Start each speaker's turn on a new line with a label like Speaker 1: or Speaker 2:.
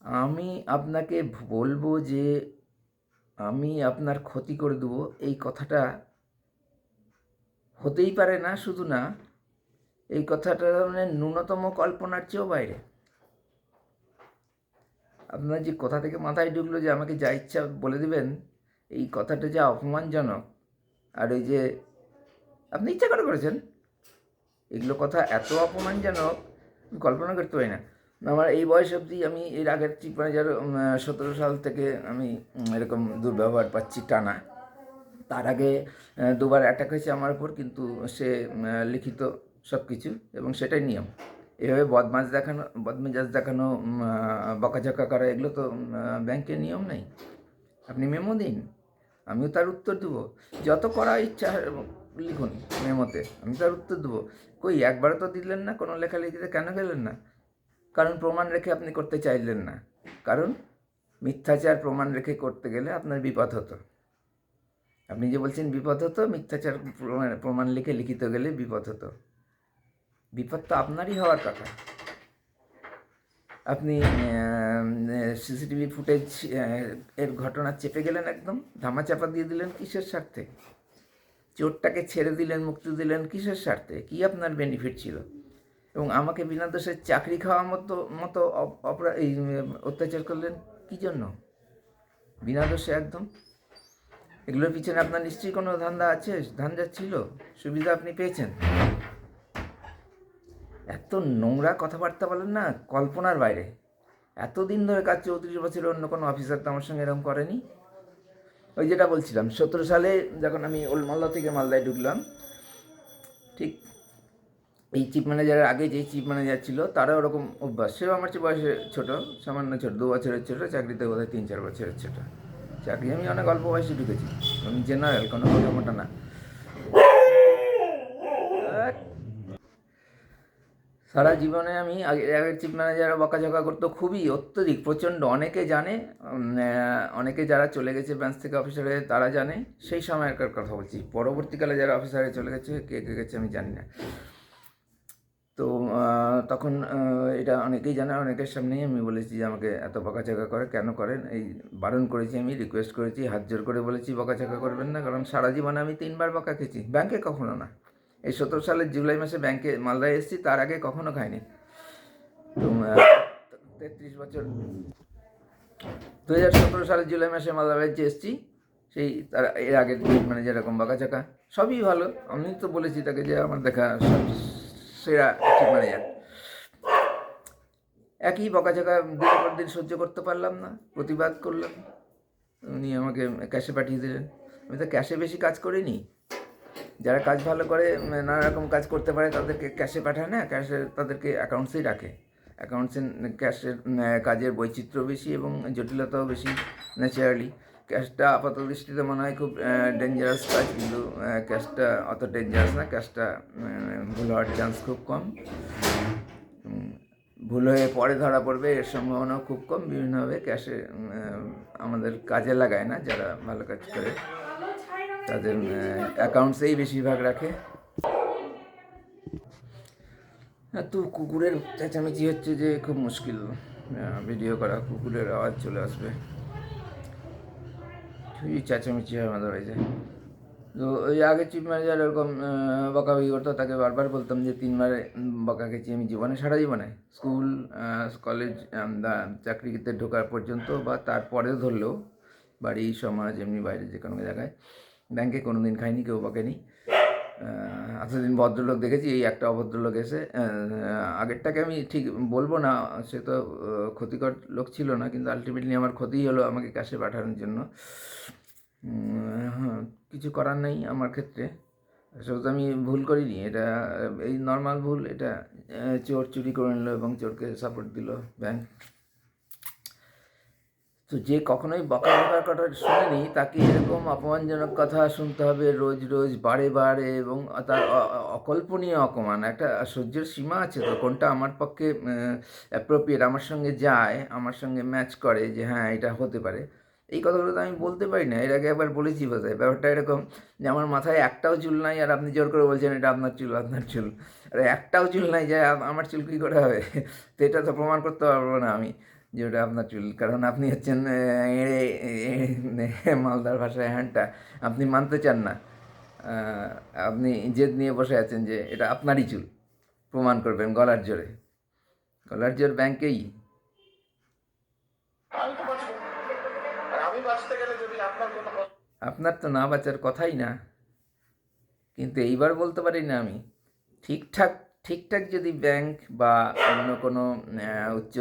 Speaker 1: আমি আপনাকে বলবো যে আমি আপনার ক্ষতি করে দেবো, এই কথাটা হতেই পারে না। শুধু না, এই কথাটা মানে ন্যূনতম কল্পনার চেয়েও বাইরে। আপনার যে কোথা থেকে মাথায় ঢুকলো যে আমাকে যা ইচ্ছা বলে দেবেন, এই কথাটা যা অপমানজনক। আর এই যে আপনি ইচ্ছা করে করেছেন, এগুলো কথা এত অপমানজনক, আমি কল্পনা করতে পারি না। আমার এই বয়স অবধি, আমি এর আগের চিফ ম্যানেজার 17 সাল থেকে আমি এরকম দুর্ব্যবহার পাচ্ছি টানা। তার আগে দুবার অ্যাটাক হয়েছে আমার উপর, কিন্তু সে লিখিত সব কিছু, এবং সেটাই নিয়ম। এভাবে বদমেজাজ দেখানো, বকাঝকা করা, এগুলো তো ব্যাংকের নিয়ম নেই। আপনি মেমো দিন, আমিও তার উত্তর দেবো। যত করা ইচ্ছা লিখুন মেমোতে, আমি তার উত্তর দেবো। কই একবারও তো দিলেন না কোনো লেখালেখিতে, কেন গেলেন না? কারণ প্রমাণ রেখে আপনি করতে চাইলেন না। কারণ মিথ্যাচার প্রমাণ রেখে করতে গেলে আপনার বিপদ হতো। আপনি যে বলছেন বিপদ হতো, মিথ্যাচার প্রমাণ লিখে লিখিত গেলে বিপদ হতো। বিপদ তো আপনারই হওয়ার কথা। আপনি সিসিটিভি ফুটেজ এর ঘটনা চেপে গেলেন, একদম ধামাচাপা দিয়ে দিলেন। কিসের স্বার্থে? চোরটাকে ছেড়ে দিলেন, মুক্তি দিলেন কিসের স্বার্থে? কী আপনার বেনিফিট ছিল? এবং আমাকে বিনা দোষে চাকরি খাওয়ার মতো মতো এই অত্যাচার করলেন কী জন্য? বিনা দোষে একদম। এগুলোর পিছনে আপনার নিশ্চয়ই কোনো ধান্দা ছিল, সুবিধা আপনি পেয়েছেন। এত নোংরা কথাবার্তা বলেন না, কল্পনার বাইরে। এতদিন ধরে কাজ, 34 বছরে অন্য কোনো অফিসার তো আমার সঙ্গে এরকম করেনি। ওই যেটা বলছিলাম, 17 সালে যখন আমি ওল্ড মালদা থেকে মালদায় ঢুকলাম, ঠিক এই চিফ ম্যানেজারের আগে যেই চিফ ম্যানেজার ছিল তারও ওরকম অভ্যাস। সেও আমার চেয়ে বয়সে ছোটো, সামান্য ছোটো, 2 বছরের ছোটো, চাকরিতে বোধহয় 3-4 বছরের ছোটো। চাকরি আমি অনেক অল্প বয়সে ঢুকেছি, আমি জেনারেল, কোনো মোটা না। সারা জীবনে আমি আগের চিফ ম্যানেজাররা বকাঝকা করতো, খুবই অত্যধিক, প্রচণ্ড। অনেকে জানে, অনেকে যারা চলে গেছে ব্রাঞ্চ থেকে অফিসারে তারা জানে, সেই সময়কার কথা বলছি। পরবর্তীকালে যারা অফিসারে চলে গেছে, কে কে গেছে আমি জানি না। তো তখন এটা অনেকেই জানে, অনেকের সামনেই আমি বলেছি যে আমাকে এত বকাঝকা করে কেন করেন। এই বারণ করেছি, আমি রিকোয়েস্ট করেছি, হাত জোর করে বলেছি বকাঝকা করবেন না। কারণ সারা জীবনে আমি 3বার বকা খেয়েছি, ব্যাংকে কখনো না। এই 17 সালের জুলাই মাসে ব্যাংকে মালদায় এসেছি, তার আগে কখনো খাইনি। তো 33 বছর, 2017 সালের জুলাই মাসে মালদা ব্যাংকে এসেছি, সেই তার এর আগের মানে যেরকম বকাঝকা সবই ভালো। আমি তো বলেছি তাকে যে আমার দেখা সব সেরা চিফ ম্যানেজার। একই বকাঝকা দিনের পর দিন সহ্য করতে পারলাম না, প্রতিবাদ করলাম, উনি আমাকে ক্যাশে পাঠিয়ে দিলেন। আমি তো ক্যাশে বেশি কাজ করিনি। যারা কাজ ভালো করে, নানা রকম কাজ করতে পারে, তাদেরকে ক্যাশে পাঠায় না, ক্যাশে তাদেরকে অ্যাকাউন্টসেই রাখে। অ্যাকাউন্টসে ক্যাশের কাজের বৈচিত্র্য বেশি এবং জটিলতাও বেশি, ন্যাচারালি। ক্যাশটা আপাত দৃষ্টিতে মনে হয় খুব ডেঞ্জারাস কাজ, কিন্তু ক্যাশটা অত ডেঞ্জারাস না। ক্যাশটা ভুল হওয়ার চান্স খুব কম, ভুল হয়ে পরে ধরা পড়বে এর সম্ভাবনাও খুব কম। বিভিন্নভাবে ক্যাশে আমাদের কাজে লাগায় না, যারা ভালো কাজ করে তাদের অ্যাকাউন্টসেই বেশিরভাগ রাখে। তো কুকুরের চেঁচামেচি হচ্ছে যে খুব মুশকিল ভিডিও করা, কুকুরের আওয়াজ চলে আসবে, খুবই চেঁচামেচি হয় আমাদের বাড়িতে। তো ওই আগে চিফ ম্যানেজার এরকম বকাবকি করতো, তাকে বারবার বলতাম যে 3বার বকা খেয়েছি আমি জীবনে, সারা জীবনে, স্কুল, কলেজ, চাকরিতে ঢোকার পর্যন্ত, বা তারপরেও ধরলেও বাড়ি, সমাজ, এমনি বাইরে যে কোনো জায়গায়। ব্যাংকে কোনো দিন খাইনি, কেউ বকেনি। এতদিন ভদ্রলোক দেখেছি, এই একটা অভদ্রলোক এসে, আগেরটাকে আমি ঠিক বলবো না, সে তো ক্ষতিকর লোক ছিল না, কিন্তু আলটিমেটলি আমার ক্ষতিই হলো আমাকে ক্যাশে পাঠানোর জন্য। হ্যাঁ, কিছু করার নেই আমার ক্ষেত্রে। আসলে তো আমি ভুল করিনি, এটা এই নর্মাল ভুল। এটা চোর চুরি করে নিল এবং চোরকে সাপোর্ট দিল ব্যাংক। তো যে কখনোই বকার কথা শুনেনি, তাকে এরকম অপমানজনক কথা শুনতে হবে রোজ রোজ, বারে বারে, এবং তার অকল্পনীয় অপমান। একটা সহ্যের সীমা আছে তো, কোনটা আমার পক্ষে অ্যাপ্রোপ্রিয়েট, আমার সঙ্গে যায়, আমার সঙ্গে ম্যাচ করে, যে হ্যাঁ এটা হতে পারে। এই কথাগুলো তো আমি বলতে পারি না। এর আগে একবার বলেছি বোধহয়। ব্যাপারটা এরকম যে আমার মাথায় একটাও চুল নাই, আর আপনি জোর করে বলছেন এটা আপনার চুল, আপনার চুল। আরে একটাও চুল নাই, যে আমার চুল কী করে হবে? তো এটা তো প্রমাণ করতে পারবো না আমি যে ওটা আপনার চুল, কারণ আপনি হচ্ছেন মালদার ভাষায় হ্যান্ডটা, আপনি মানতে চান না। আহ, আপনি জেদ নিয়ে বসে আছেন যে এটা আপনারই চুল, প্রমাণ করবেন গলার জোরে। গলার জোর ব্যাংকেই।
Speaker 2: আমি তো বাঁচবো, আর আমি বাঁচতে গেলে যদি আপনার কোনো
Speaker 1: আপনার তো না বাঁচার কথাই না, কিন্তু এইবার বলতে পারি না আমি। ঠিকঠাক ঠিকঠাক যদি ব্যাংক বা অন্য কোনো উচ্চ